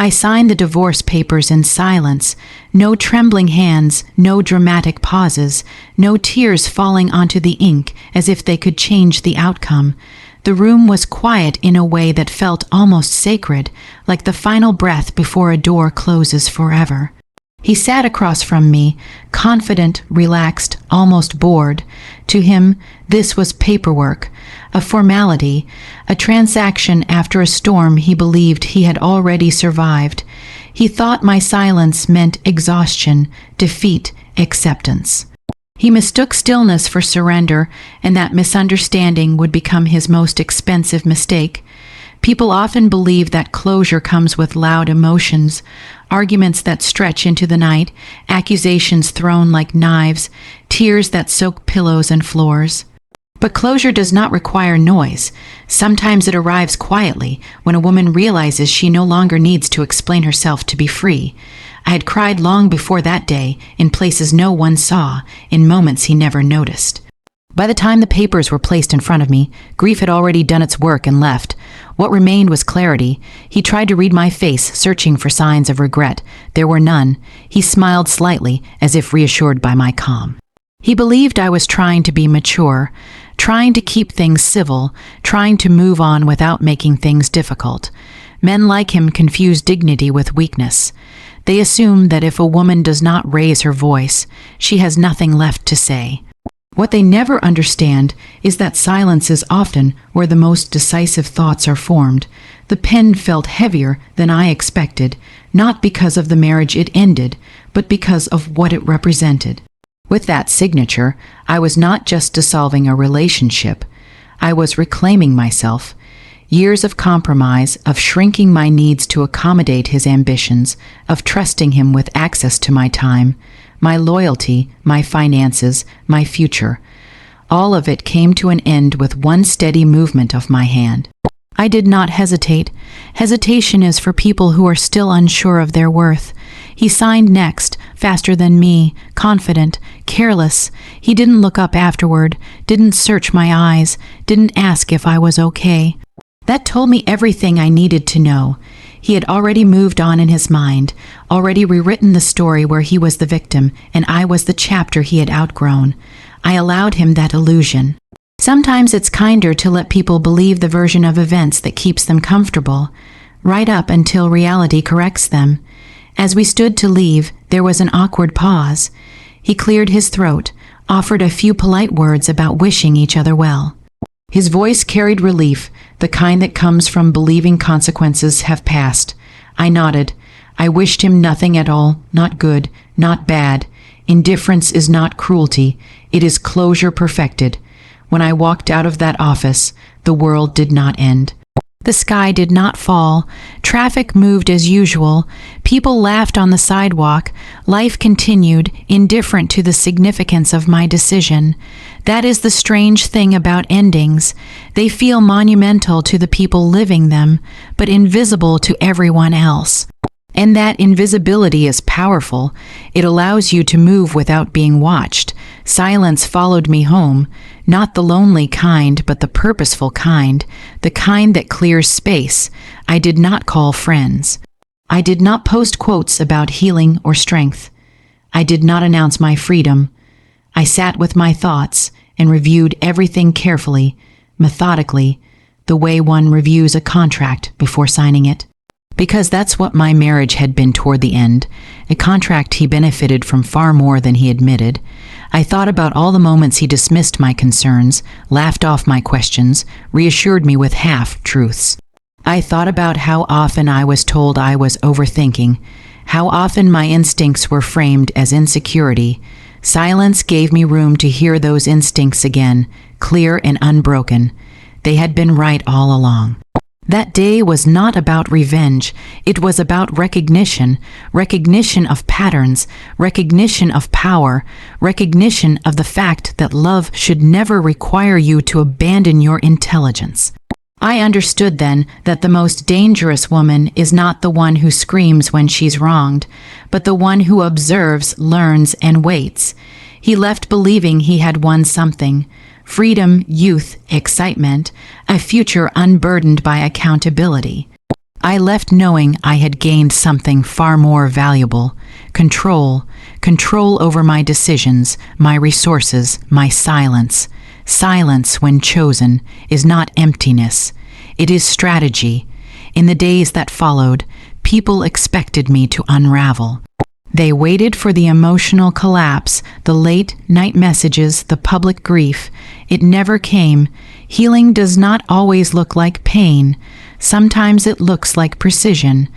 I signed the divorce papers in silence, no trembling hands, no dramatic pauses, no tears falling onto the ink as if they could change the outcome. The room was quiet in a way that felt almost sacred, like the final breath before a door closes forever. He sat across from me, confident, relaxed, almost bored. To him, this was paperwork, a formality, a transaction after a storm he believed he had already survived. He thought my silence meant exhaustion, defeat, acceptance. He mistook stillness for surrender, and that misunderstanding would become his most expensive mistake. People often believe that closure comes with loud emotions, arguments that stretch into the night, accusations thrown like knives, tears that soak pillows and floors. But closure does not require noise. Sometimes it arrives quietly, when a woman realizes she no longer needs to explain herself to be free. I had cried long before that day, in places no one saw, in moments he never noticed. By the time the papers were placed in front of me, grief had already done its work and left. What remained was clarity. He tried to read my face, searching for signs of regret. There were none. He smiled slightly, as if reassured by my calm. He believed I was trying to be mature, trying to keep things civil, trying to move on without making things difficult. Men like him confuse dignity with weakness. They assume that if a woman does not raise her voice, she has nothing left to say. What they never understand is that silence is often where the most decisive thoughts are formed. The pen felt heavier than I expected, not because of the marriage it ended, but because of what it represented. With that signature, I was not just dissolving a relationship. I was reclaiming myself. Years of compromise, of shrinking my needs to accommodate his ambitions, of trusting him with access to my time, my loyalty, my finances, my future. All of it came to an end with one steady movement of my hand. I did not hesitate. Hesitation is for people who are still unsure of their worth. He signed next, faster than me, confident, careless. He didn't look up afterward, didn't search my eyes, didn't ask if I was okay. That told me everything I needed to know. He had already moved on in his mind, already rewritten the story where he was the victim and I was the chapter he had outgrown. I allowed him that illusion. Sometimes it's kinder to let people believe the version of events that keeps them comfortable, right up until reality corrects them. As we stood to leave, there was an awkward pause. He cleared his throat, offered a few polite words about wishing each other well. His voice carried relief, the kind that comes from believing consequences have passed. I nodded. I wished him nothing at all, not good, not bad. Indifference is not cruelty. It is closure perfected. When I walked out of that office, the world did not end. The sky did not fall. Traffic moved as usual. People laughed on the sidewalk. Life continued, indifferent to the significance of my decision. That is the strange thing about endings. They feel monumental to the people living them, but invisible to everyone else. And that invisibility is powerful. It allows you to move without being watched. Silence followed me home, not the lonely kind, but the purposeful kind, the kind that clears space. I did not call friends. I did not post quotes about healing or strength. I did not announce my freedom. I sat with my thoughts and reviewed everything carefully, methodically, the way one reviews a contract before signing it. Because that's what my marriage had been toward the end, a contract he benefited from far more than he admitted. I thought about all the moments he dismissed my concerns, laughed off my questions, reassured me with half-truths. I thought about how often I was told I was overthinking, how often my instincts were framed as insecurity. Silence gave me room to hear those instincts again, clear and unbroken. They had been right all along. That day was not about revenge. It was about recognition, recognition of patterns, recognition of power, recognition of the fact that love should never require you to abandon your intelligence. I understood then that the most dangerous woman is not the one who screams when she's wronged, but the one who observes, learns, and waits. He left believing he had won something. Freedom, youth, excitement, a future unburdened by accountability. I left knowing I had gained something far more valuable: control. Control over my decisions, my resources, my silence. Silence, when chosen, is not emptiness. It is strategy. In the days that followed, people expected me to unravel. They waited for the emotional collapse, the late night messages, the public grief. It never came. Healing does not always look like pain. Sometimes it looks like precision.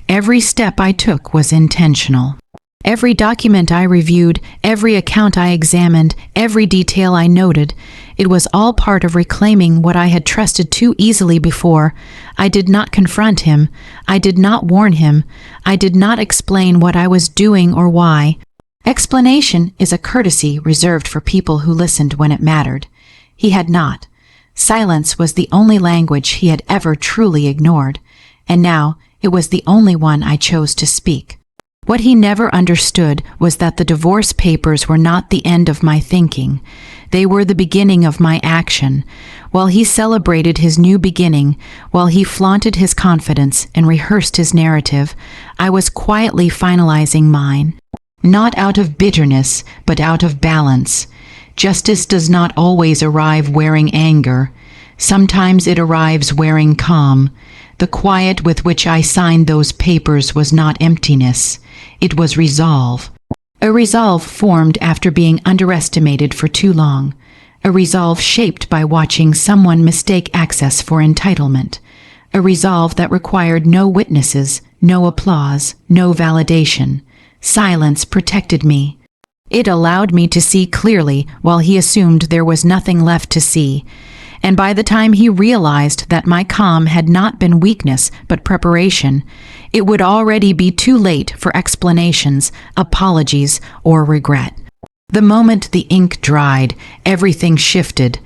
Every step I took was intentional. Every document I reviewed, every account I examined, every detail I noted, it was all part of reclaiming what I had trusted too easily before. I did not confront him. I did not warn him. I did not explain what I was doing or why. Explanation is a courtesy reserved for people who listened when it mattered. He had not. Silence was the only language he had ever truly ignored, and now it was the only one I chose to speak. What he never understood was that the divorce papers were not the end of my thinking. They were the beginning of my action. While he celebrated his new beginning, while he flaunted his confidence and rehearsed his narrative, I was quietly finalizing mine. Not out of bitterness, but out of balance. Justice does not always arrive wearing anger. Sometimes it arrives wearing calm. The quiet with which I signed those papers was not emptiness. It was resolve. A resolve formed after being underestimated for too long. A resolve shaped by watching someone mistake access for entitlement. A resolve that required no witnesses, no applause, no validation. Silence protected me. It allowed me to see clearly while he assumed there was nothing left to see. And by the time he realized that my calm had not been weakness but preparation, it would already be too late for explanations, apologies, or regret. The moment the ink dried, everything shifted.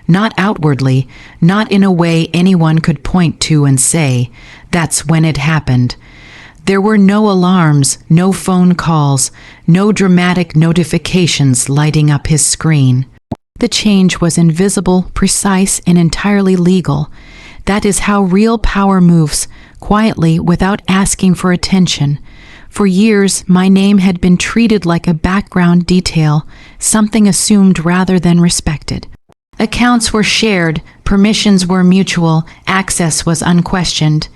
Not outwardly, not in a way anyone could point to and say, "That's when it happened." There were no alarms, no phone calls, no dramatic notifications lighting up his screen. The change was invisible, precise, and entirely legal. That is how real power moves, quietly, without asking for attention. For years, my name had been treated like a background detail, something assumed rather than respected. Accounts were shared, permissions were mutual, access was unquestioned.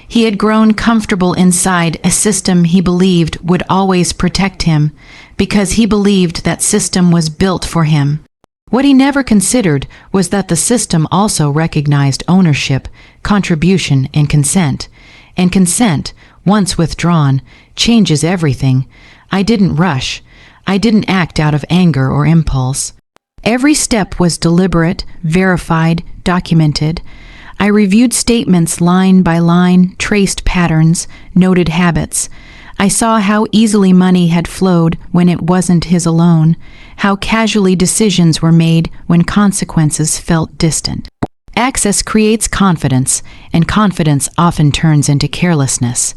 He had grown comfortable inside a system he believed would always protect him, because he believed that system was built for him. What he never considered was that the system also recognized ownership, contribution, and consent. And consent, once withdrawn, changes everything. I didn't rush. I didn't act out of anger or impulse. Every step was deliberate, verified, documented. I reviewed statements line by line, traced patterns, noted habits. I saw how easily money had flowed when it wasn't his alone, how casually decisions were made when consequences felt distant. Access creates confidence, and confidence often turns into carelessness.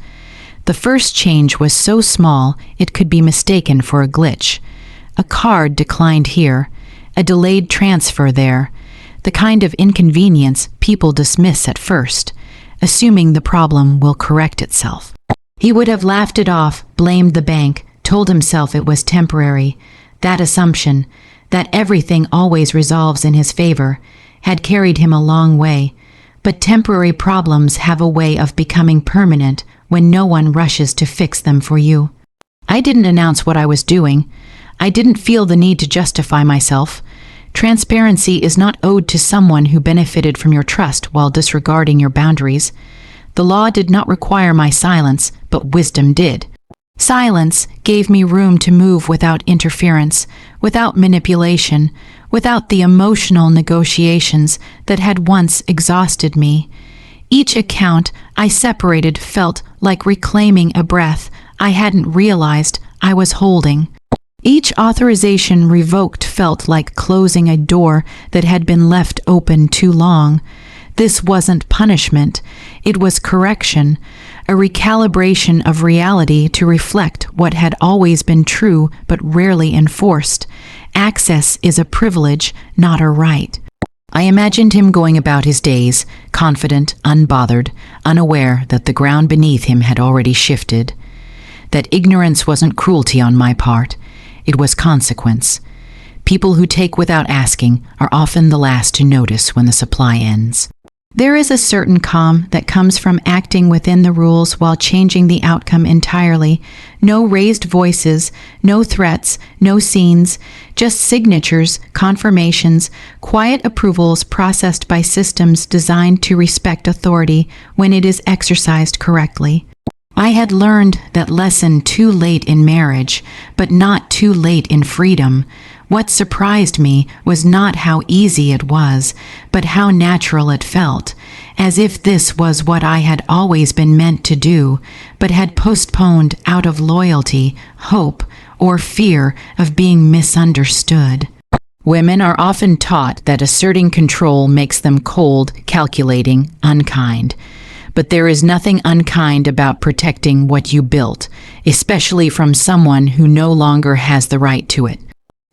The first change was so small it could be mistaken for a glitch. A card declined here, a delayed transfer there, the kind of inconvenience people dismiss at first, assuming the problem will correct itself. He would have laughed it off, blamed the bank, told himself it was temporary. That assumption, that everything always resolves in his favor, had carried him a long way. But temporary problems have a way of becoming permanent when no one rushes to fix them for you. I didn't announce what I was doing. I didn't feel the need to justify myself. Transparency is not owed to someone who benefited from your trust while disregarding your boundaries. The law did not require my silence, but wisdom did. Silence gave me room to move without interference, without manipulation, without the emotional negotiations that had once exhausted me. Each account I separated felt like reclaiming a breath I hadn't realized I was holding. Each authorization revoked felt like closing a door that had been left open too long. This wasn't punishment, it was correction, a recalibration of reality to reflect what had always been true but rarely enforced. Access is a privilege, not a right. I imagined him going about his days, confident, unbothered, unaware that the ground beneath him had already shifted. That ignorance wasn't cruelty on my part, it was consequence. People who take without asking are often the last to notice when the supply ends. There is a certain calm that comes from acting within the rules while changing the outcome entirely. No raised voices, no threats, no scenes, just signatures, confirmations, quiet approvals processed by systems designed to respect authority when it is exercised correctly. I had learned that lesson too late in marriage, but not too late in freedom. What surprised me was not how easy it was, but how natural it felt, as if this was what I had always been meant to do, but had postponed out of loyalty, hope, or fear of being misunderstood. Women are often taught that asserting control makes them cold, calculating, unkind. But there is nothing unkind about protecting what you built, especially from someone who no longer has the right to it.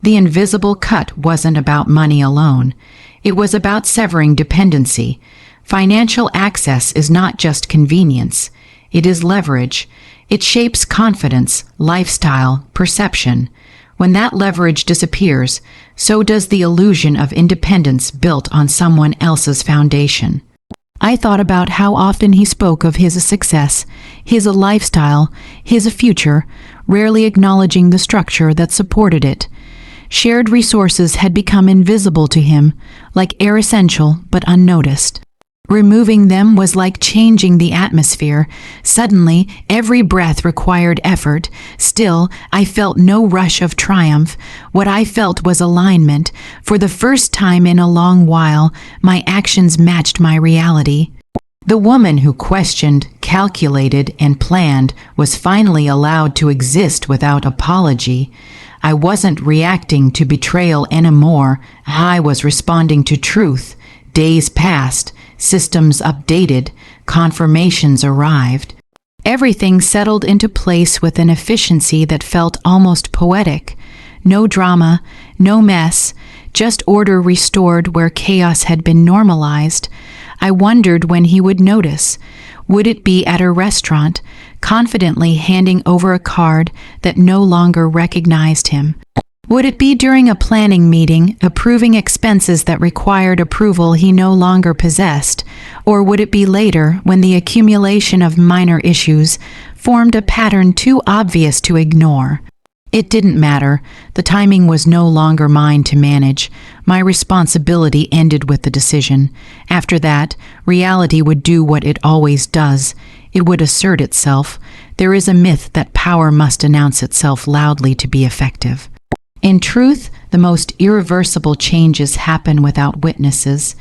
The invisible cut wasn't about money alone. It was about severing dependency. Financial access is not just convenience. It is leverage. It shapes confidence, lifestyle, perception. When that leverage disappears, so does the illusion of independence built on someone else's foundation. I thought about how often he spoke of his success, his lifestyle, his future, rarely acknowledging the structure that supported it. Shared resources had become invisible to him, like air essential but unnoticed. Removing them was like changing the atmosphere. Suddenly, every breath required effort. Still, I felt no rush of triumph. What I felt was alignment. For the first time in a long while, my actions matched my reality. The woman who questioned, calculated, and planned was finally allowed to exist without apology. I wasn't reacting to betrayal anymore. I was responding to truth. Days passed, systems updated, confirmations arrived. Everything settled into place with an efficiency that felt almost poetic. No drama, no mess, just order restored where chaos had been normalized. I wondered when he would notice. Would it be at a restaurant, confidently handing over a card that no longer recognized him? Would it be during a planning meeting, approving expenses that required approval he no longer possessed? Or would it be later, when the accumulation of minor issues formed a pattern too obvious to ignore? It didn't matter. The timing was no longer mine to manage. My responsibility ended with the decision. After that, reality would do what it always does. It would assert itself. There is a myth that power must announce itself loudly to be effective. In truth, the most irreversible changes happen without witnesses.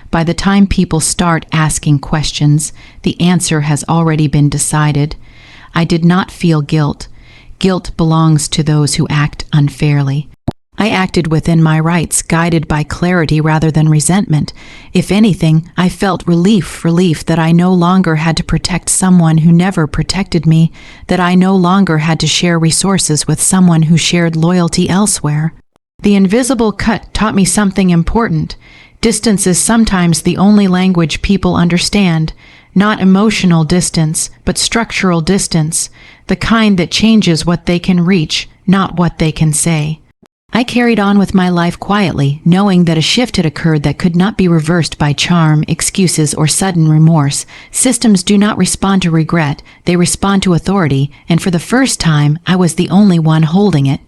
By the time people start asking questions, the answer has already been decided. I did not feel guilt. Guilt belongs to those who act unfairly. I acted within my rights, guided by clarity rather than resentment. If anything, I felt relief that I no longer had to protect someone who never protected me, that I no longer had to share resources with someone who shared loyalty elsewhere. The invisible cut taught me something important. Distance is sometimes the only language people understand. Not emotional distance, but structural distance, the kind that changes what they can reach, not what they can say. I carried on with my life quietly, knowing that a shift had occurred that could not be reversed by charm, excuses, or sudden remorse. Systems do not respond to regret, they respond to authority, and for the first time, I was the only one holding it.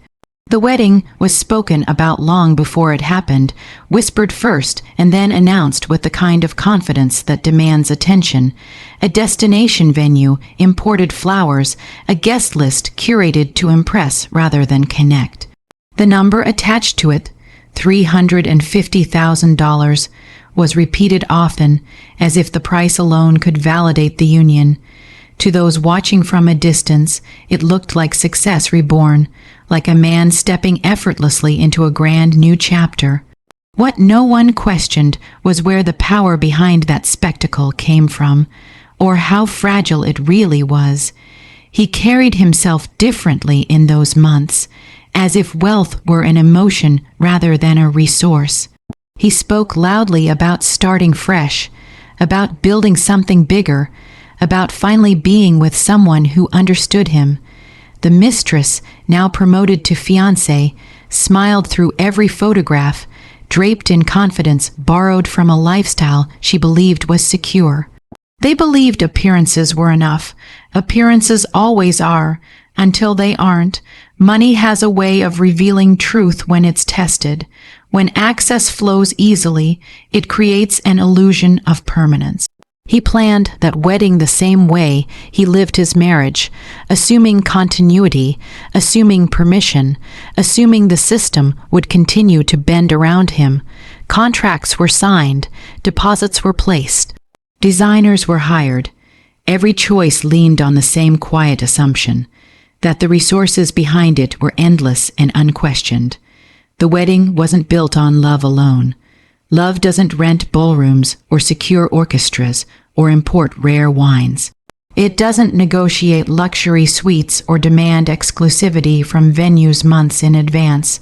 The wedding was spoken about long before it happened, whispered first and then announced with the kind of confidence that demands attention. A destination venue, imported flowers, a guest list curated to impress rather than connect. The number attached to it, $350,000, was repeated often, as if the price alone could validate the union. To those watching from a distance, it looked like success reborn, like a man stepping effortlessly into a grand new chapter. What no one questioned was where the power behind that spectacle came from, or how fragile it really was. He carried himself differently in those months, as if wealth were an emotion rather than a resource. He spoke loudly about starting fresh, about building something bigger, about finally being with someone who understood him. The mistress, now promoted to fiancée, smiled through every photograph, draped in confidence borrowed from a lifestyle she believed was secure. They believed appearances were enough. Appearances always are, until they aren't. Money has a way of revealing truth when it's tested. When access flows easily, it creates an illusion of permanence. He planned that wedding the same way he lived his marriage, assuming continuity, assuming permission, assuming the system would continue to bend around him. Contracts were signed, deposits were placed, designers were hired. Every choice leaned on the same quiet assumption, that the resources behind it were endless and unquestioned. The wedding wasn't built on love alone. Love doesn't rent ballrooms or secure orchestras or import rare wines. It doesn't negotiate luxury suites or demand exclusivity from venues months in advance.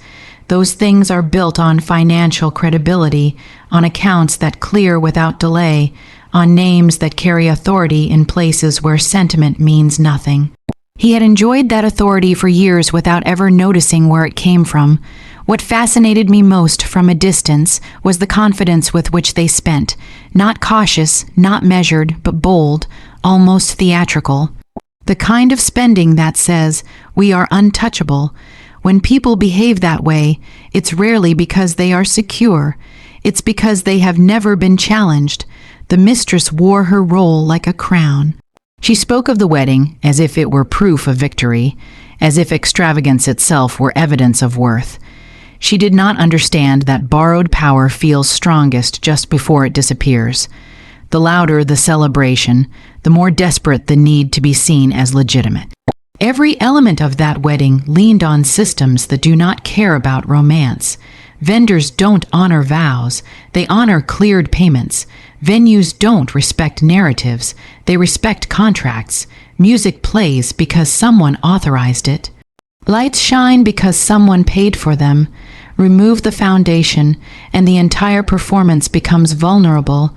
Those things are built on financial credibility, on accounts that clear without delay, on names that carry authority in places where sentiment means nothing. He had enjoyed that authority for years without ever noticing where it came from. What fascinated me most from a distance was the confidence with which they spent, not cautious, not measured, but bold, almost theatrical. The kind of spending that says, we are untouchable. When people behave that way, it's rarely because they are secure. It's because they have never been challenged. The mistress wore her role like a crown. She spoke of the wedding as if it were proof of victory, as if extravagance itself were evidence of worth. She did not understand that borrowed power feels strongest just before it disappears. The louder the celebration, the more desperate the need to be seen as legitimate. Every element of that wedding leaned on systems that do not care about romance. Vendors don't honor vows, they honor cleared payments. Venues don't respect narratives, they respect contracts. Music plays because someone authorized it. Lights shine because someone paid for them. Remove the foundation, and the entire performance becomes vulnerable.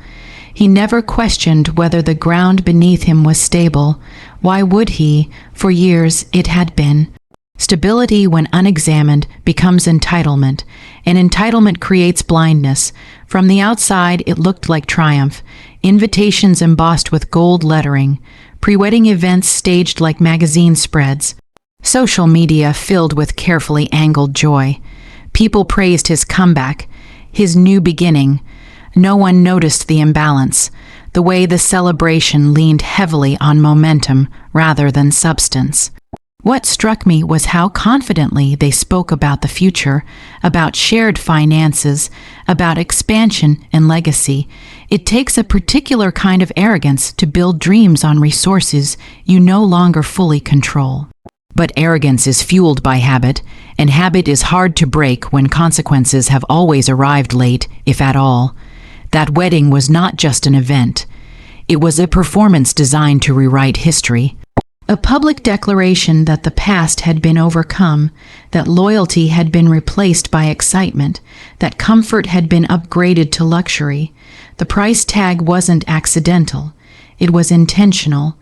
He never questioned whether the ground beneath him was stable. Why would he? For years it had been. Stability, when unexamined, becomes entitlement, and entitlement creates blindness. From the outside, it looked like triumph. Invitations embossed with gold lettering. Pre-wedding events staged like magazine spreads. Social media filled with carefully angled joy. People praised his comeback, his new beginning. No one noticed the imbalance, the way the celebration leaned heavily on momentum rather than substance. What struck me was how confidently they spoke about the future, about shared finances, about expansion and legacy. It takes a particular kind of arrogance to build dreams on resources you no longer fully control. But arrogance is fueled by habit, and habit is hard to break when consequences have always arrived late, if at all. That wedding was not just an event. It was a performance designed to rewrite history. A public declaration that the past had been overcome, that loyalty had been replaced by excitement, that comfort had been upgraded to luxury. The price tag wasn't accidental. It was intentional.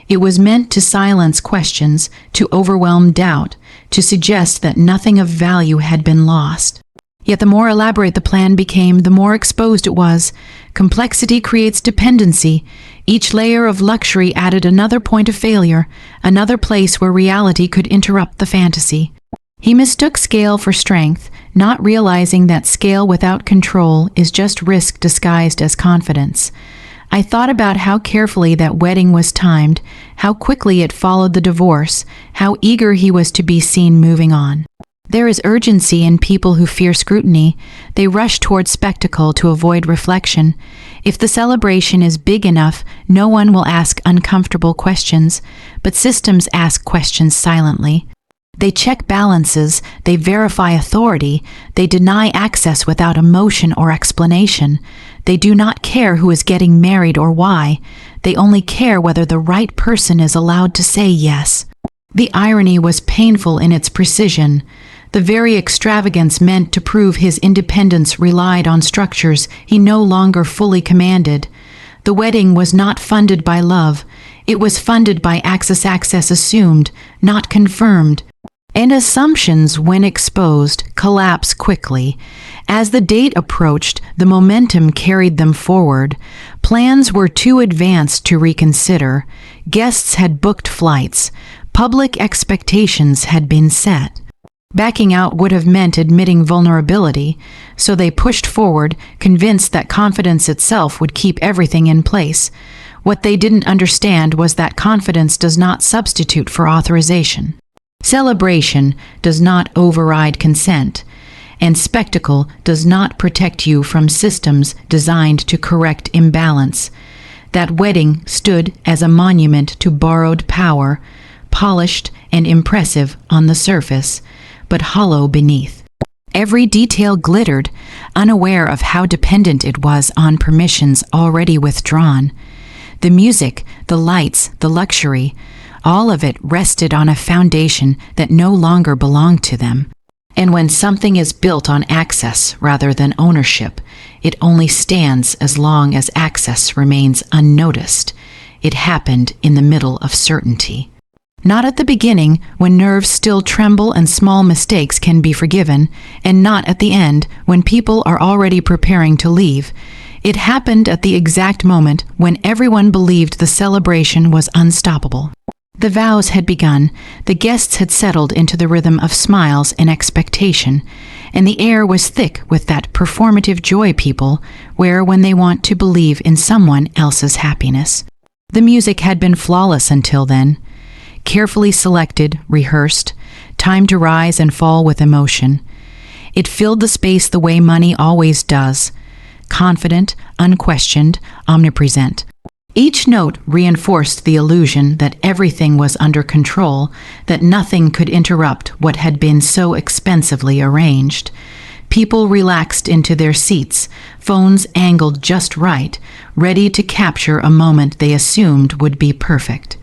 It was meant to silence questions, to overwhelm doubt, to suggest that nothing of value had been lost. Yet the more elaborate the plan became, the more exposed it was. Complexity creates dependency. Each layer of luxury added another point of failure, another place where reality could interrupt the fantasy. He mistook scale for strength, not realizing that scale without control is just risk disguised as confidence. I thought about how carefully that wedding was timed, how quickly it followed the divorce, how eager he was to be seen moving on. There is urgency in people who fear scrutiny. They rush toward spectacle to avoid reflection. If the celebration is big enough, no one will ask uncomfortable questions, but systems ask questions silently. They check balances, they verify authority, they deny access without emotion or explanation. They do not care who is getting married or why. They only care whether the right person is allowed to say yes. The irony was painful in its precision. The very extravagance meant to prove his independence relied on structures he no longer fully commanded. The wedding was not funded by love. It was funded by access assumed, not confirmed. And assumptions, when exposed, collapse quickly. As the date approached, the momentum carried them forward. Plans were too advanced to reconsider. Guests had booked flights. Public expectations had been set. Backing out would have meant admitting vulnerability, so they pushed forward, convinced that confidence itself would keep everything in place. What they didn't understand was that confidence does not substitute for authorization. Celebration does not override consent, and spectacle does not protect you from systems designed to correct imbalance. That wedding stood as a monument to borrowed power, polished and impressive on the surface, but hollow beneath. Every detail glittered, unaware of how dependent it was on permissions already withdrawn. The music, the lights, the luxury, all of it rested on a foundation that no longer belonged to them. And when something is built on access rather than ownership, it only stands as long as access remains unnoticed. It happened in the middle of certainty. Not at the beginning, when nerves still tremble and small mistakes can be forgiven, and not at the end, when people are already preparing to leave. It happened at the exact moment when everyone believed the celebration was unstoppable. The vows had begun, the guests had settled into the rhythm of smiles and expectation, and the air was thick with that performative joy people wear when they want to believe in someone else's happiness. The music had been flawless until then. Carefully selected, rehearsed, timed to rise and fall with emotion. It filled the space the way money always does, confident, unquestioned, omnipresent. Each note reinforced the illusion that everything was under control, that nothing could interrupt what had been so expensively arranged. People relaxed into their seats, phones angled just right, ready to capture a moment they assumed would be perfect.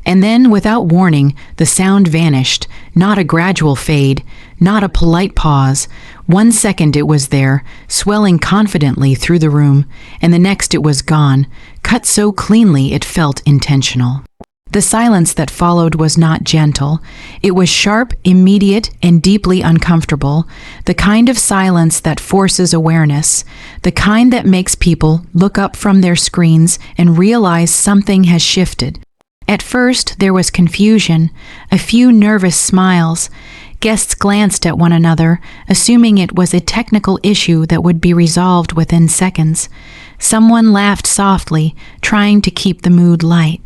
And then, without warning, the sound vanished, not a gradual fade, not a polite pause. 1 second it was there, swelling confidently through the room, and the next it was gone, cut so cleanly it felt intentional. The silence that followed was not gentle. It was sharp, immediate, and deeply uncomfortable, the kind of silence that forces awareness, the kind that makes people look up from their screens and realize something has shifted. At first, there was confusion, a few nervous smiles. Guests glanced at one another, assuming it was a technical issue that would be resolved within seconds. Someone laughed softly, trying to keep the mood light.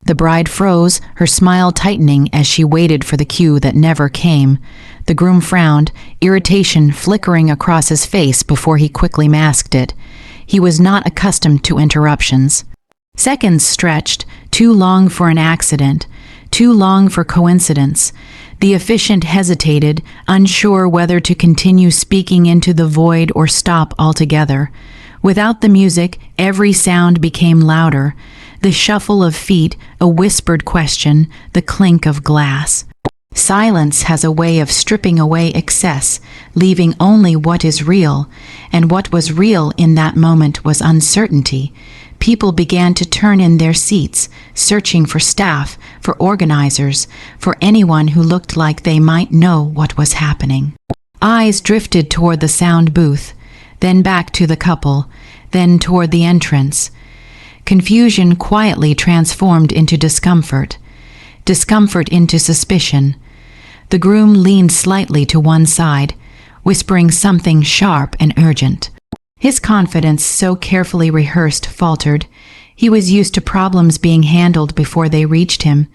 The bride froze, her smile tightening as she waited for the cue that never came. The groom frowned, irritation flickering across his face before he quickly masked it. He was not accustomed to interruptions. Seconds stretched, too long for an accident, too long for coincidence. The officiant hesitated, unsure whether to continue speaking into the void or stop altogether. Without the music, every sound became louder. The shuffle of feet, a whispered question, the clink of glass. Silence has a way of stripping away excess, leaving only what is real, and what was real in that moment was uncertainty. People began to turn in their seats, searching for staff, for organizers, for anyone who looked like they might know what was happening. Eyes drifted toward the sound booth, then back to the couple, then toward the entrance. Confusion quietly transformed into discomfort, discomfort into suspicion. The groom leaned slightly to one side, whispering something sharp and urgent. His confidence, so carefully rehearsed, faltered. He was used to problems being handled before they reached him.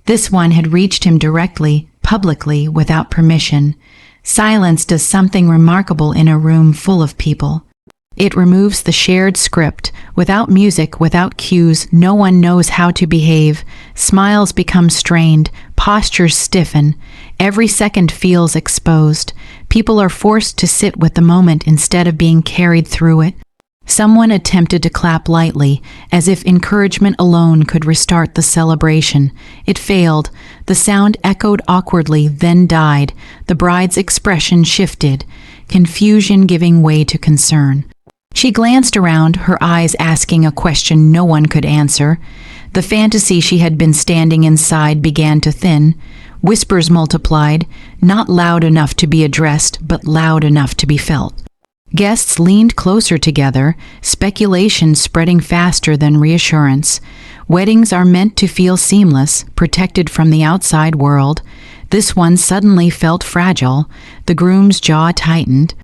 This one had reached him directly, publicly, without permission. Silence does something remarkable in a room full of people. It removes the shared script. Without music, without cues, no one knows how to behave. Smiles become strained, postures stiffen. Every second feels exposed. People are forced to sit with the moment instead of being carried through it. Someone attempted to clap lightly, as if encouragement alone could restart the celebration. It failed. The sound echoed awkwardly, then died. The bride's expression shifted, confusion giving way to concern. She glanced around, her eyes asking a question no one could answer. The fantasy she had been standing inside began to thin. Whispers multiplied, not loud enough to be addressed, but loud enough to be felt. Guests leaned closer together, speculation spreading faster than reassurance. Weddings are meant to feel seamless, protected from the outside world. This one suddenly felt fragile. The groom's jaw tightened.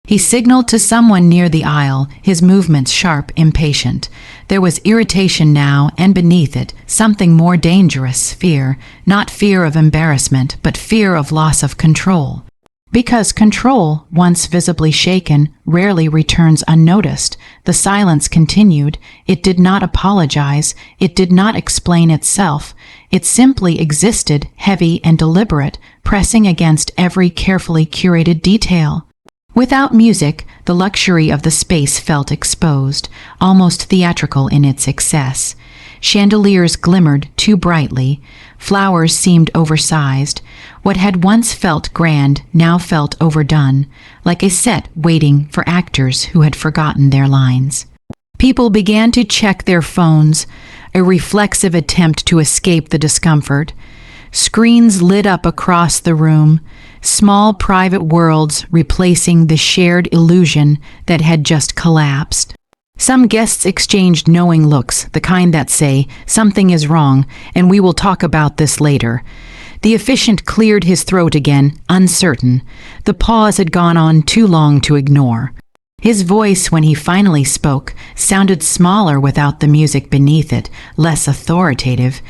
He signaled to someone near the aisle, his movements sharp, impatient. There was irritation now, and beneath it, something more dangerous, fear. Not fear of embarrassment, but fear of loss of control. Because control, once visibly shaken, rarely returns unnoticed. The silence continued. It did not apologize. It did not explain itself. It simply existed, heavy and deliberate, pressing against every carefully curated detail. Without music, the luxury of the space felt exposed, almost theatrical in its excess. Chandeliers glimmered too brightly. Flowers seemed oversized. What had once felt grand now felt overdone, like a set waiting for actors who had forgotten their lines. People began to check their phones, a reflexive attempt to escape the discomfort. Screens lit up across the room, small private worlds replacing the shared illusion that had just collapsed. Some guests exchanged knowing looks, the kind that say, "Something is wrong, and we will talk about this later." The officiant cleared his throat again, uncertain. The pause had gone on too long to ignore. His voice, when he finally spoke, sounded smaller without the music beneath it, less authoritative.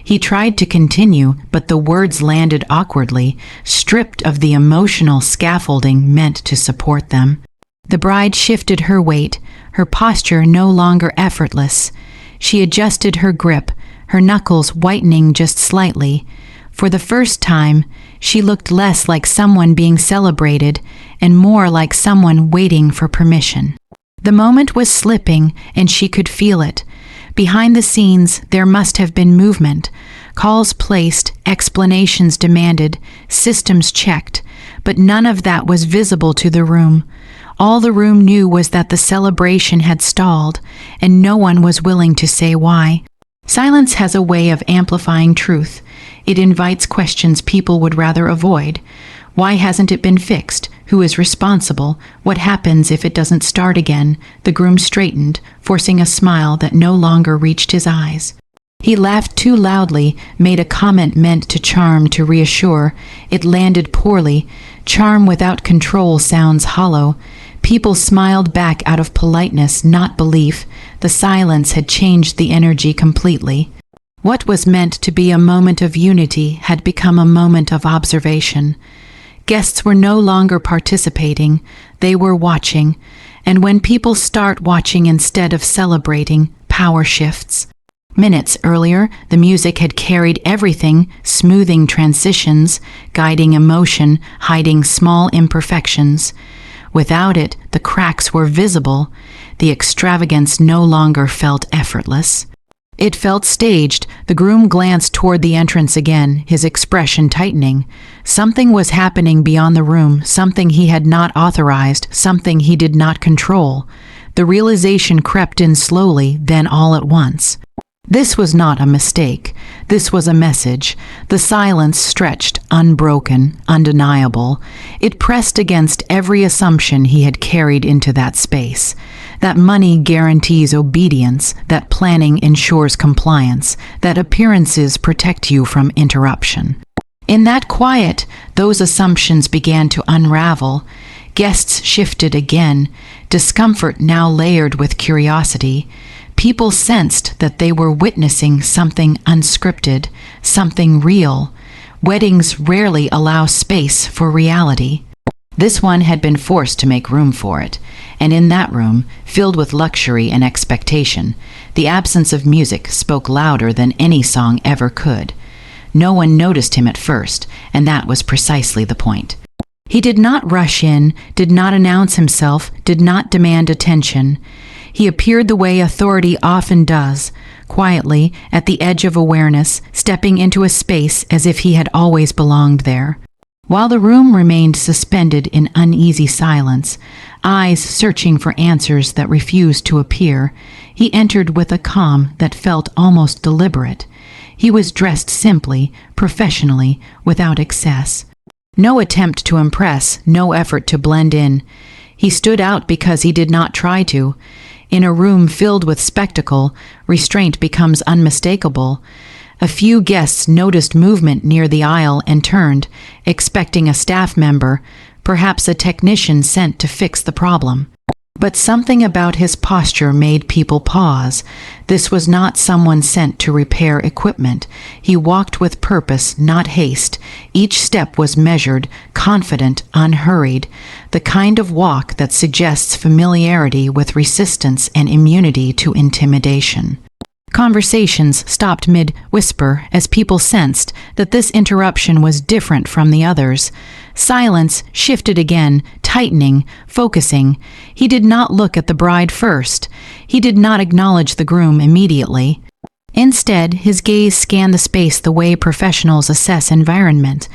He tried to continue, but the words landed awkwardly, stripped of the emotional scaffolding meant to support them. The bride shifted her weight, her posture no longer effortless. She adjusted her grip, her knuckles whitening just slightly. For the first time, she looked less like someone being celebrated and more like someone waiting for permission. The moment was slipping, and she could feel it. Behind the scenes, there must have been movement. Calls placed, explanations demanded, systems checked, but none of that was visible to the room. All the room knew was that the celebration had stalled, and no one was willing to say why. Silence has a way of amplifying truth. It invites questions people would rather avoid. Why hasn't it been fixed? Who is responsible? What happens if it doesn't start again? The groom straightened, forcing a smile that no longer reached his eyes. He laughed too loudly, made a comment meant to charm, to reassure. It landed poorly. Charm without control sounds hollow. People smiled back out of politeness, not belief. The silence had changed the energy completely. What was meant to be a moment of unity had become a moment of observation. Guests were no longer participating, they were watching. And when people start watching instead of celebrating, power shifts. Minutes earlier, the music had carried everything, smoothing transitions, guiding emotion, hiding small imperfections. Without it, the cracks were visible. The extravagance no longer felt effortless. It felt staged. The groom glanced toward the entrance again, his expression tightening. Something was happening beyond the room, something he had not authorized, something he did not control. The realization crept in slowly, then all at once. This was not a mistake. This was a message. The silence stretched, unbroken, undeniable. It pressed against every assumption he had carried into that space. That money guarantees obedience, that planning ensures compliance, that appearances protect you from interruption. In that quiet, those assumptions began to unravel. Guests shifted again, discomfort now layered with curiosity. People sensed that they were witnessing something unscripted, something real. Weddings rarely allow space for reality. This one had been forced to make room for it, and in that room, filled with luxury and expectation, the absence of music spoke louder than any song ever could. No one noticed him at first, and that was precisely the point. He did not rush in, did not announce himself, did not demand attention. He appeared the way authority often does, quietly, at the edge of awareness, stepping into a space as if he had always belonged there. While the room remained suspended in uneasy silence, eyes searching for answers that refused to appear, he entered with a calm that felt almost deliberate. He was dressed simply, professionally, without excess. No attempt to impress, no effort to blend in. He stood out because he did not try to. In a room filled with spectacle, restraint becomes unmistakable. A few guests noticed movement near the aisle and turned, expecting a staff member, perhaps a technician sent to fix the problem. But something about his posture made people pause. This was not someone sent to repair equipment. He walked with purpose, not haste. Each step was measured, confident, unhurried, the kind of walk that suggests familiarity with resistance and immunity to intimidation. Conversations stopped mid-whisper as people sensed that this interruption was different from the others. Silence shifted again, tightening, focusing. He did not look at the bride first. He did not acknowledge the groom immediately. Instead, his gaze scanned the space the way professionals assess environment,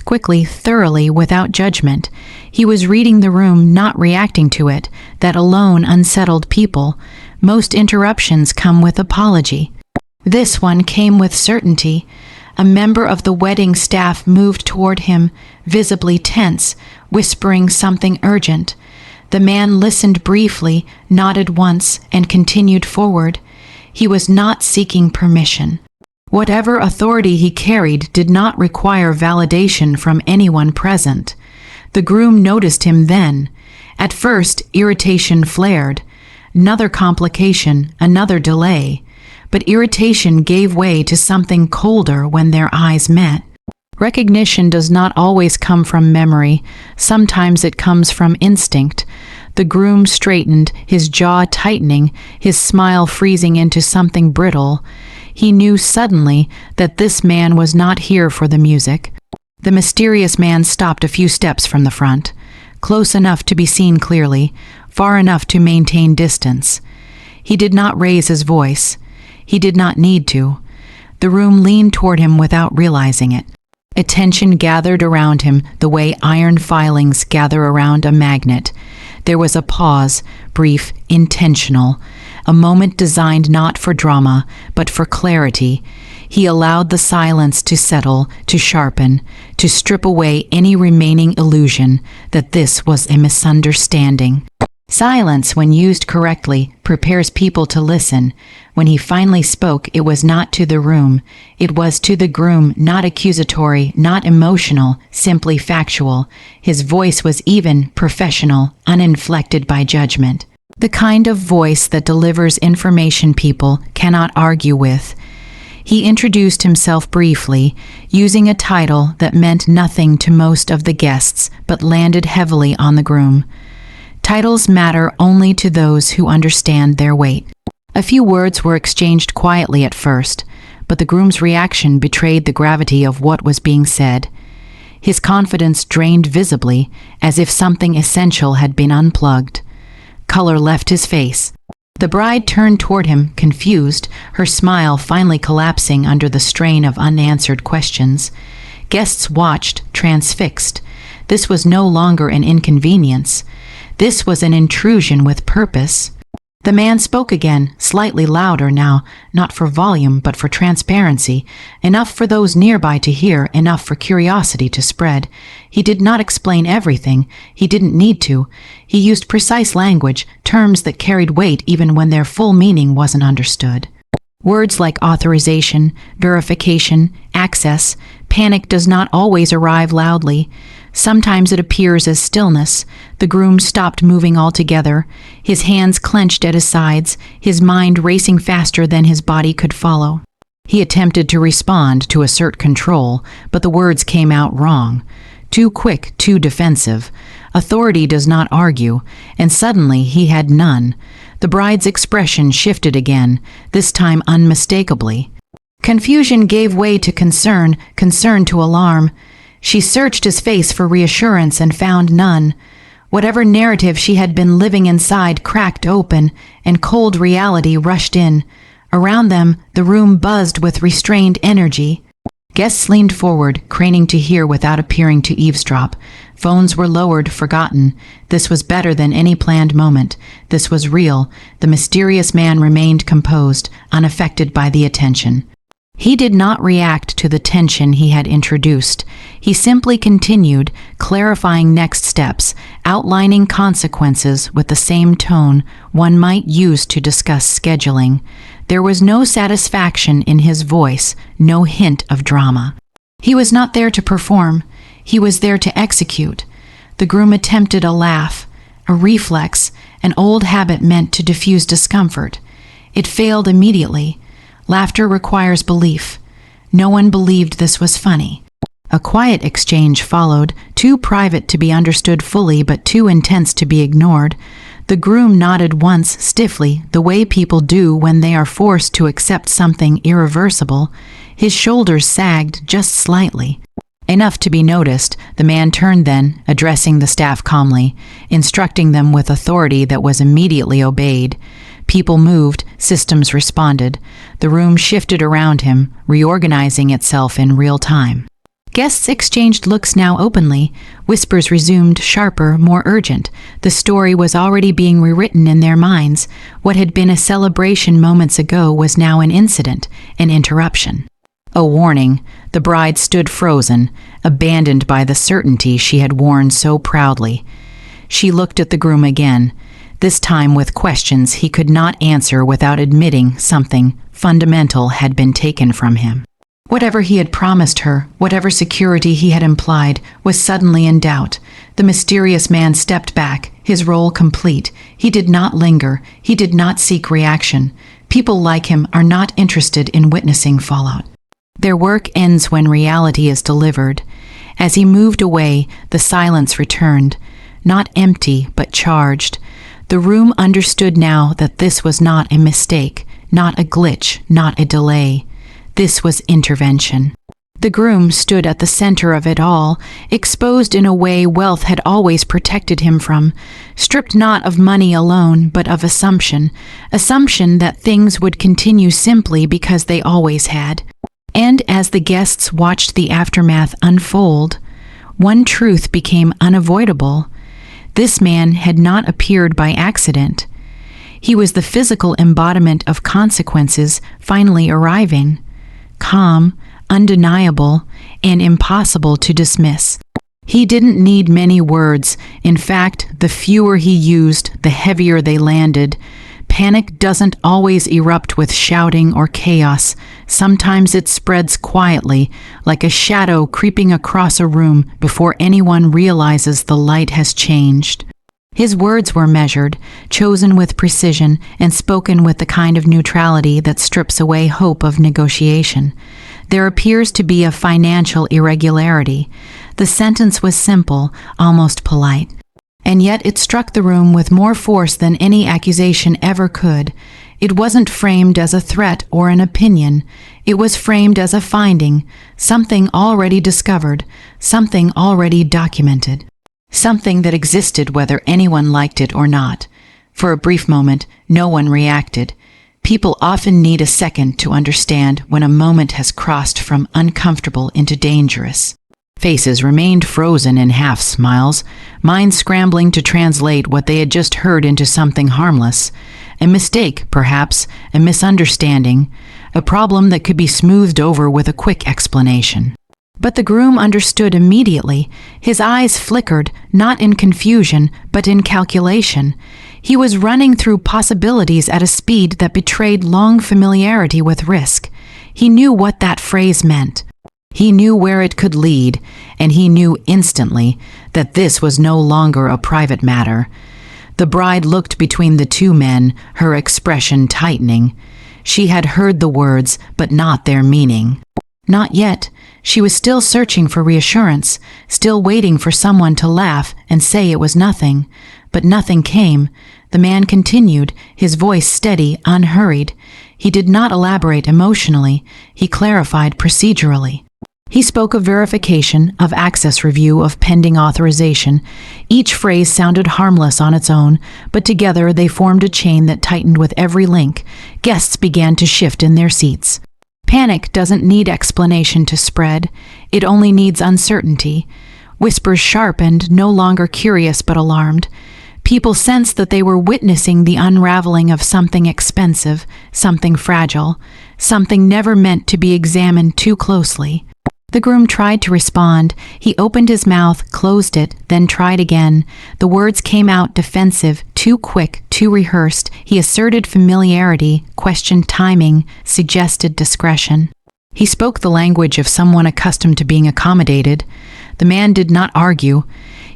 quickly, thoroughly, without judgment. He was reading the room, not reacting to it, that alone unsettled people. Most interruptions come with apology. This one came with certainty. A member of the wedding staff moved toward him, visibly tense, whispering something urgent. The man listened briefly, nodded once, and continued forward. He was not seeking permission. Whatever authority he carried did not require validation from anyone present. The groom noticed him then. At first, irritation flared. Another complication, another delay. But irritation gave way to something colder when their eyes met. Recognition does not always come from memory. Sometimes it comes from instinct. The groom straightened, his jaw tightening, his smile freezing into something brittle. He knew suddenly that this man was not here for the music. The mysterious man stopped a few steps from the front, close enough to be seen clearly, far enough to maintain distance. He did not raise his voice. He did not need to. The room leaned toward him without realizing it. Attention gathered around him the way iron filings gather around a magnet. There was a pause, brief, intentional, a moment designed not for drama, but for clarity. He allowed the silence to settle, to sharpen, to strip away any remaining illusion that this was a misunderstanding. Silence, when used correctly, prepares people to listen. When he finally spoke, it was not to the room. It was to the groom, not accusatory, not emotional, simply factual. His voice was even, professional, uninflected by judgment. The kind of voice that delivers information people cannot argue with. He introduced himself briefly, using a title that meant nothing to most of the guests, but landed heavily on the groom. Titles matter only to those who understand their weight. A few words were exchanged quietly at first, but the groom's reaction betrayed the gravity of what was being said. His confidence drained visibly, as if something essential had been unplugged. Color left his face. The bride turned toward him, confused, her smile finally collapsing under the strain of unanswered questions. Guests watched, transfixed. This was no longer an inconvenience. This was an intrusion with purpose. The man spoke again, slightly louder now, not for volume but for transparency, enough for those nearby to hear, enough for curiosity to spread. He did not explain everything. He didn't need to. He used precise language, terms that carried weight even when their full meaning wasn't understood. Words like authorization, verification, access. Panic does not always arrive loudly. Sometimes it appears as stillness. The groom stopped moving altogether, his hands clenched at his sides, his mind racing faster than his body could follow. He attempted to respond, to assert control, but the words came out wrong. Too quick, too defensive. Authority does not argue, and suddenly he had none. The bride's expression shifted again, this time unmistakably. Confusion gave way to concern, concern to alarm. She searched his face for reassurance and found none. Whatever narrative she had been living inside cracked open, and cold reality rushed in. Around them, the room buzzed with restrained energy. Guests leaned forward, craning to hear without appearing to eavesdrop. Phones were lowered, forgotten. This was better than any planned moment. This was real. The mysterious man remained composed, unaffected by the attention. He did not react to the tension he had introduced. He simply continued, clarifying next steps, outlining consequences with the same tone one might use to discuss scheduling. There was no satisfaction in his voice, no hint of drama. He was not there to perform. He was there to execute. The groom attempted a laugh, a reflex, an old habit meant to diffuse discomfort. It failed immediately. Laughter requires belief. No one believed this was funny. A quiet exchange followed, too private to be understood fully but too intense to be ignored. The groom nodded once, stiffly, the way people do when they are forced to accept something irreversible. His shoulders sagged just slightly. Enough to be noticed, the man turned then, addressing the staff calmly, instructing them with authority that was immediately obeyed. People moved, systems responded. The room shifted around him, reorganizing itself in real time. Guests exchanged looks now openly. Whispers resumed, sharper, more urgent. The story was already being rewritten in their minds. What had been a celebration moments ago was now an incident, an interruption. A warning. The bride stood frozen, abandoned by the certainty she had worn so proudly. She looked at the groom again, this time with questions he could not answer without admitting something fundamental had been taken from him. Whatever he had promised her, whatever security he had implied, was suddenly in doubt. The mysterious man stepped back, his role complete. He did not linger. He did not seek reaction. People like him are not interested in witnessing fallout. Their work ends when reality is delivered. As he moved away, the silence returned, not empty but charged. The room understood now that this was not a mistake, not a glitch, not a delay. This was intervention. The groom stood at the center of it all, exposed in a way wealth had always protected him from, stripped not of money alone, but of assumption that things would continue simply because they always had. And as the guests watched the aftermath unfold, one truth became unavoidable. This man had not appeared by accident. He was the physical embodiment of consequences finally arriving. Calm, undeniable, and impossible to dismiss. He didn't need many words. In fact, the fewer he used, the heavier they landed. Panic doesn't always erupt with shouting or chaos. Sometimes it spreads quietly, like a shadow creeping across a room before anyone realizes the light has changed. His words were measured, chosen with precision, and spoken with the kind of neutrality that strips away hope of negotiation. There appears to be a financial irregularity. The sentence was simple, almost polite. And yet it struck the room with more force than any accusation ever could. It wasn't framed as a threat or an opinion. It was framed as a finding, something already discovered, something already documented. Something that existed whether anyone liked it or not. For a brief moment, no one reacted. People often need a second to understand when a moment has crossed from uncomfortable into dangerous. Faces remained frozen in half-smiles, minds scrambling to translate what they had just heard into something harmless. A mistake, perhaps, a misunderstanding, a problem that could be smoothed over with a quick explanation. But the groom understood immediately. His eyes flickered, not in confusion, but in calculation. He was running through possibilities at a speed that betrayed long familiarity with risk. He knew what that phrase meant. He knew where it could lead, and he knew instantly that this was no longer a private matter. The bride looked between the two men, her expression tightening. She had heard the words, but not their meaning. Not yet. She was still searching for reassurance, still waiting for someone to laugh and say it was nothing. But nothing came. The man continued, his voice steady, unhurried. He did not elaborate emotionally. He clarified procedurally. He spoke of verification, of access review, of pending authorization. Each phrase sounded harmless on its own, but together they formed a chain that tightened with every link. Guests began to shift in their seats. Panic doesn't need explanation to spread. It only needs uncertainty. Whispers sharpened, no longer curious but alarmed. People sensed that they were witnessing the unraveling of something expensive, something fragile, something never meant to be examined too closely. The groom tried to respond. He opened his mouth, closed it, then tried again. The words came out defensive, too quick, too rehearsed. He asserted familiarity, questioned timing, suggested discretion. He spoke the language of someone accustomed to being accommodated. The man did not argue.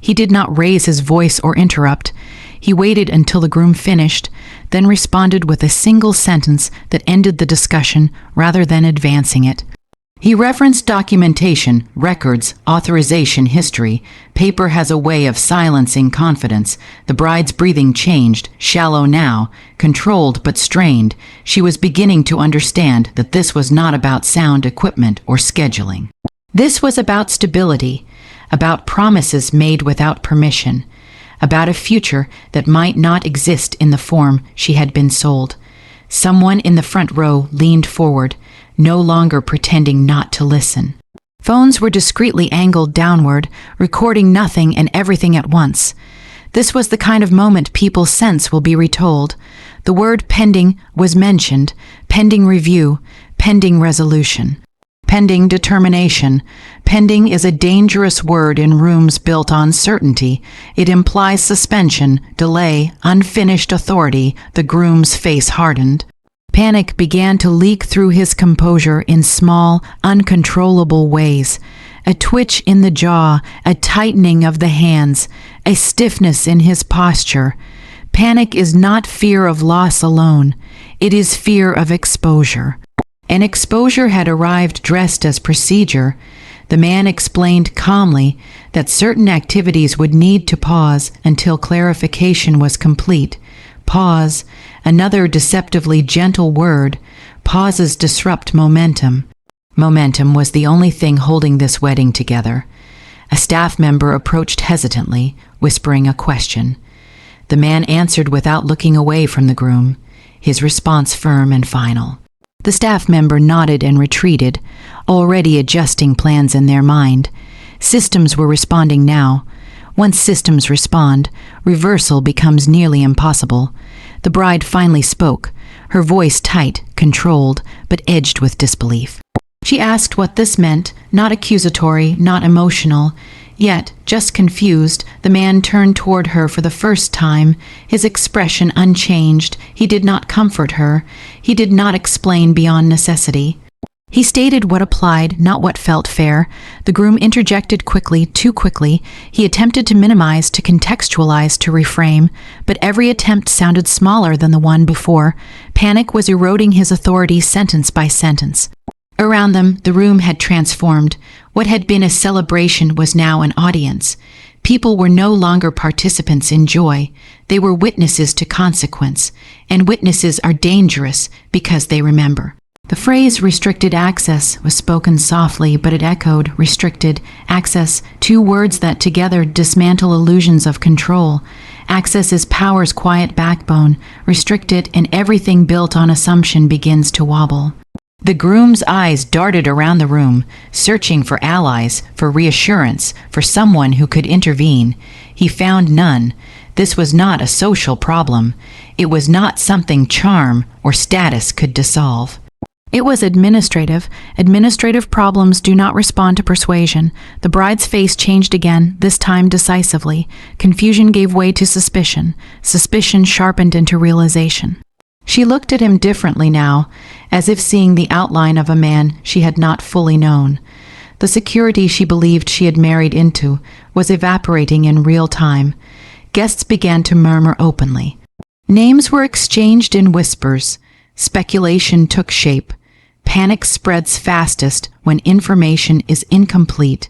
He did not raise his voice or interrupt. He waited until the groom finished, then responded with a single sentence that ended the discussion rather than advancing it. He referenced documentation, records, authorization history. Paper has a way of silencing confidence. The bride's breathing changed, shallow now, controlled but strained. She was beginning to understand that this was not about sound equipment or scheduling. This was about stability, about promises made without permission, about a future that might not exist in the form she had been sold. Someone in the front row leaned forward, no longer pretending not to listen. Phones were discreetly angled downward, recording nothing and everything at once. This was the kind of moment people sense will be retold. The word pending was mentioned, pending review, pending resolution, pending determination. Pending is a dangerous word in rooms built on certainty. It implies suspension, delay, unfinished authority. The groom's face hardened. Panic began to leak through his composure in small, uncontrollable ways. A twitch in the jaw, a tightening of the hands, a stiffness in his posture. Panic is not fear of loss alone. It is fear of exposure. And exposure had arrived dressed as procedure. The man explained calmly that certain activities would need to pause until clarification was complete. Pause, another deceptively gentle word. Pauses disrupt momentum. Momentum was the only thing holding this wedding together. A staff member approached hesitantly, whispering a question. The man answered without looking away from the groom, his response firm and final. The staff member nodded and retreated, already adjusting plans in their mind. Systems were responding now. Once systems respond, reversal becomes nearly impossible. The bride finally spoke, her voice tight, controlled, but edged with disbelief. She asked what this meant, not accusatory, not emotional. Yet, just confused, the man turned toward her for the first time, his expression unchanged. He did not comfort her. He did not explain beyond necessity. He stated what applied, not what felt fair. The groom interjected quickly, too quickly. He attempted to minimize, to contextualize, to reframe, but every attempt sounded smaller than the one before. Panic was eroding his authority sentence by sentence. Around them, the room had transformed. What had been a celebration was now an audience. People were no longer participants in joy. They were witnesses to consequence, and witnesses are dangerous because they remember. The phrase restricted access was spoken softly, but it echoed restricted access, two words that together dismantle illusions of control. Access is power's quiet backbone. Restrict it, and everything built on assumption begins to wobble. The groom's eyes darted around the room, searching for allies, for reassurance, for someone who could intervene. He found none. This was not a social problem. It was not something charm or status could dissolve. It was administrative. Administrative problems do not respond to persuasion. The bride's face changed again, this time decisively. Confusion gave way to suspicion. Suspicion sharpened into realization. She looked at him differently now, as if seeing the outline of a man she had not fully known. The security she believed she had married into was evaporating in real time. Guests began to murmur openly. Names were exchanged in whispers. Speculation took shape. Panic spreads fastest when information is incomplete.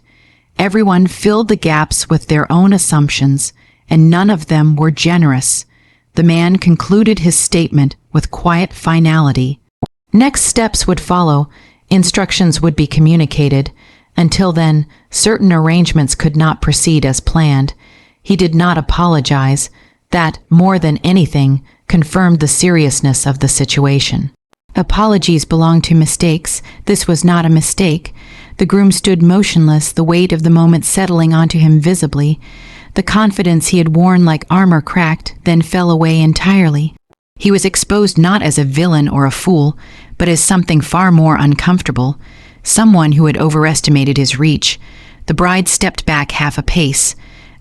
Everyone filled the gaps with their own assumptions, and none of them were generous. The man concluded his statement with quiet finality. Next steps would follow. Instructions would be communicated. Until then, certain arrangements could not proceed as planned. He did not apologize. That, more than anything, confirmed the seriousness of the situation. Apologies belong to mistakes. This was not a mistake. The groom stood motionless, the weight of the moment settling onto him visibly. The confidence he had worn like armor cracked, then fell away entirely. He was exposed not as a villain or a fool, but as something far more uncomfortable, someone who had overestimated his reach. The bride stepped back half a pace,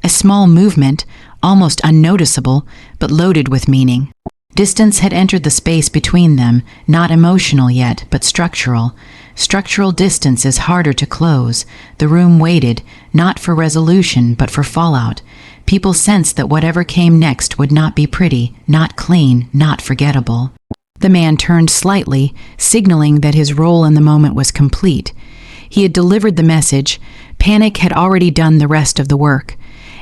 a small movement, almost unnoticeable, but loaded with meaning. Distance had entered the space between them, not emotional yet, but structural. Structural distance is harder to close. The room waited, not for resolution, but for fallout. People sensed that whatever came next would not be pretty, not clean, not forgettable. The man turned slightly, signaling that his role in the moment was complete. He had delivered the message. Panic had already done the rest of the work.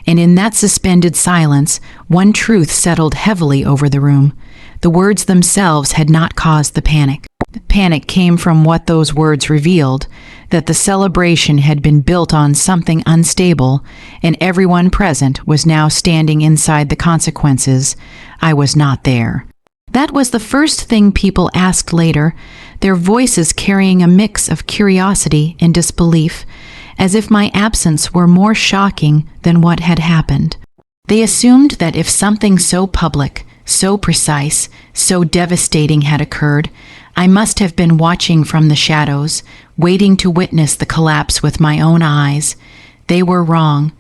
And in that suspended silence, one truth settled heavily over the room. The words themselves had not caused the panic. The panic came from what those words revealed, that the celebration had been built on something unstable, and everyone present was now standing inside the consequences. I was not there. That was the first thing people asked later, their voices carrying a mix of curiosity and disbelief, as if my absence were more shocking than what had happened. They assumed that if something so public, so precise, so devastating had occurred, I must have been watching from the shadows, waiting to witness the collapse with my own eyes. They were wrong.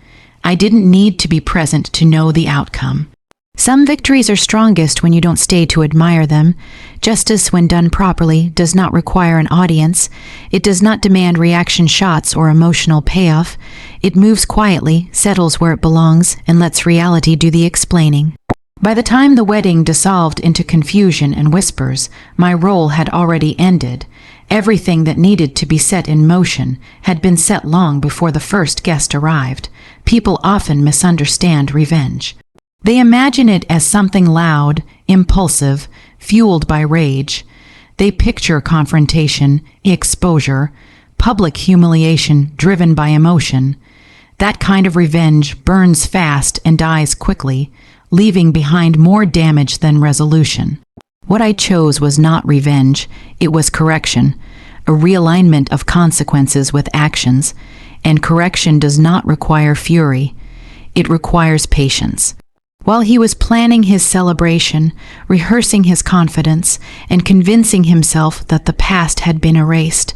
I didn't need to be present to know the outcome. Some victories are strongest when you don't stay to admire them. Justice, when done properly, does not require an audience. It does not demand reaction shots or emotional payoff. It moves quietly, settles where it belongs, and lets reality do the explaining. By the time the wedding dissolved into confusion and whispers, my role had already ended. Everything that needed to be set in motion had been set long before the first guest arrived. People often misunderstand revenge. They imagine it as something loud, impulsive, fueled by rage. They picture confrontation, exposure, public humiliation driven by emotion. That kind of revenge burns fast and dies quickly, leaving behind more damage than resolution. What I chose was not revenge, it was correction, a realignment of consequences with actions, and correction does not require fury. It requires patience. While he was planning his celebration, rehearsing his confidence, and convincing himself that the past had been erased,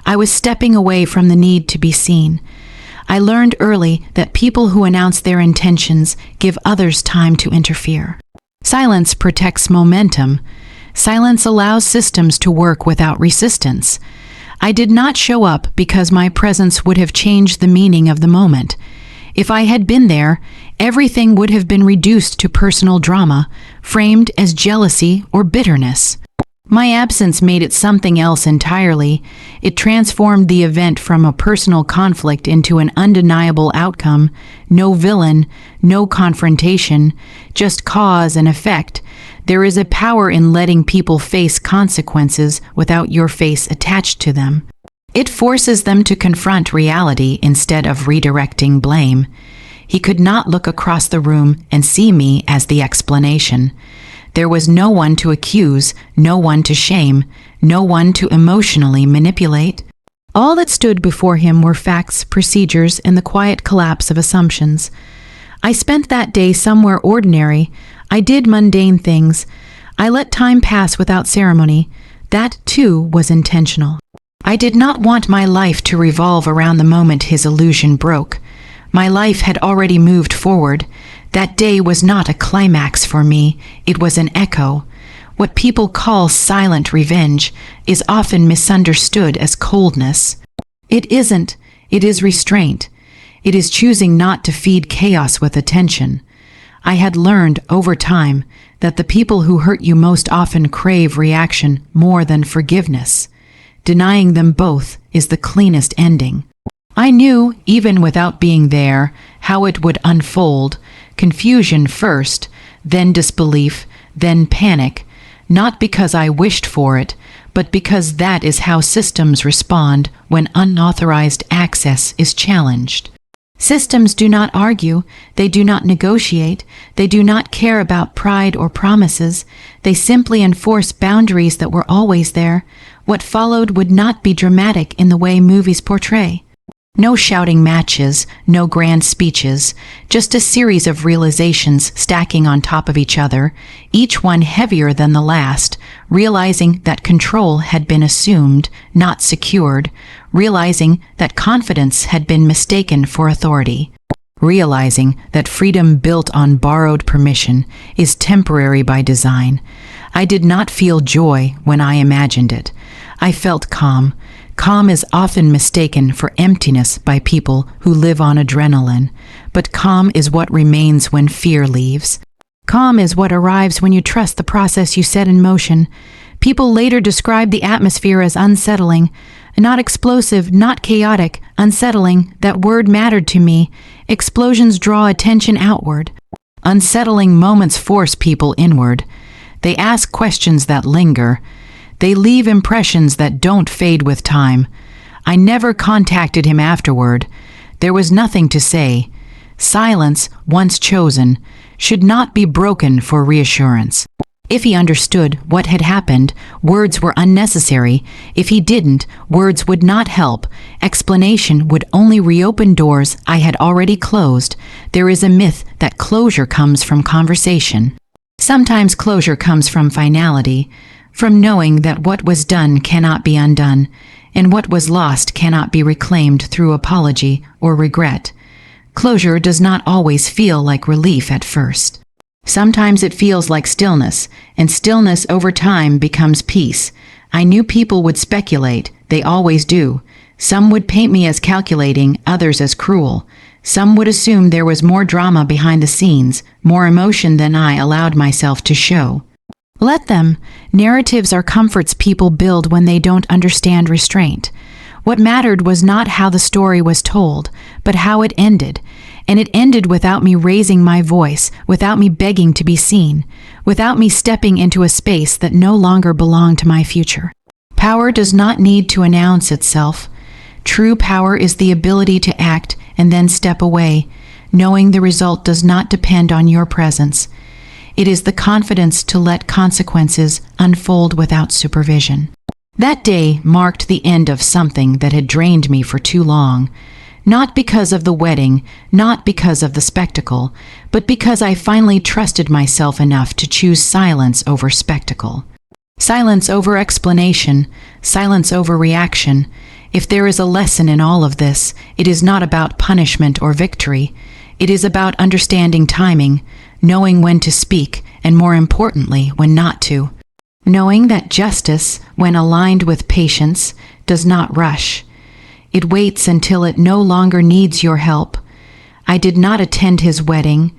I was stepping away from the need to be seen. I learned early that people who announce their intentions give others time to interfere. Silence protects momentum. Silence allows systems to work without resistance. I did not show up because my presence would have changed the meaning of the moment. If I had been there, everything would have been reduced to personal drama, framed as jealousy or bitterness. My absence made it something else entirely. It transformed the event from a personal conflict into an undeniable outcome. No villain, no confrontation, just cause and effect. There is a power in letting people face consequences without your face attached to them. It forces them to confront reality instead of redirecting blame. He could not look across the room and see me as the explanation. There was no one to accuse, no one to shame, no one to emotionally manipulate. All that stood before him were facts, procedures, and the quiet collapse of assumptions. I spent that day somewhere ordinary. I did mundane things. I let time pass without ceremony. That, too, was intentional. I did not want my life to revolve around the moment his illusion broke. My life had already moved forward. That day was not a climax for me, it was an echo. What people call silent revenge is often misunderstood as coldness. It isn't, it is restraint. It is choosing not to feed chaos with attention. I had learned over time that the people who hurt you most often crave reaction more than forgiveness. Denying them both is the cleanest ending. I knew, even without being there, how it would unfold. Confusion first, then disbelief, then panic, not because I wished for it, but but because that is how systems respond when unauthorized access is challenged. Systems do not argue, they do not negotiate, they do not care about pride or promises, they simply enforce boundaries that were always there. What followed would not be dramatic in the way movies portray. No shouting matches, no grand speeches, just a series of realizations stacking on top of each other, each one heavier than the last, realizing that control had been assumed, not secured, realizing that confidence had been mistaken for authority, realizing that freedom built on borrowed permission is temporary by design. I did not feel joy when I imagined it. I felt calm. Calm is often mistaken for emptiness by people who live on adrenaline, but calm is what remains when fear leaves. Calm is what arrives when you trust the process you set in motion. People later describe the atmosphere as unsettling, not explosive, not chaotic, unsettling. That word mattered to me. Explosions draw attention outward. Unsettling moments force people inward. They ask questions that linger. They leave impressions that don't fade with time. I never contacted him afterward. There was nothing to say. Silence, once chosen, should not be broken for reassurance. If he understood what had happened, words were unnecessary. If he didn't, words would not help. Explanation would only reopen doors I had already closed. There is a myth that closure comes from conversation. Sometimes closure comes from finality, from knowing that what was done cannot be undone, and what was lost cannot be reclaimed through apology or regret. Closure does not always feel like relief at first. Sometimes it feels like stillness, and stillness over time becomes peace. I knew people would speculate, they always do. Some would paint me as calculating, others as cruel. Some would assume there was more drama behind the scenes, more emotion than I allowed myself to show. Let them. Narratives are comforts people build when they don't understand restraint. What mattered was not how the story was told, but how it ended. And it ended without me raising my voice, without me begging to be seen, without me stepping into a space that no longer belonged to my future. Power does not need to announce itself. True power is the ability to act and then step away, knowing the result does not depend on your presence. It is the confidence to let consequences unfold without supervision. That day marked the end of something that had drained me for too long. Not because of the wedding, not because of the spectacle, but because I finally trusted myself enough to choose silence over spectacle. Silence over explanation, silence over reaction. If there is a lesson in all of this, it is not about punishment or victory. It is about understanding timing, knowing when to speak, and more importantly, when not to. Knowing that justice, when aligned with patience, does not rush. It waits until it no longer needs your help. I did not attend his wedding.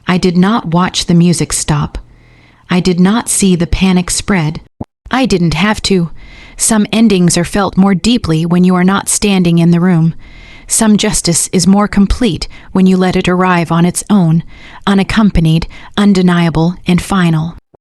I did not watch the music stop. I did not see the panic spread. I didn't have to. Some endings are felt more deeply when you are not standing in the room. Some justice is more complete when you let it arrive on its own, unaccompanied, undeniable, and final.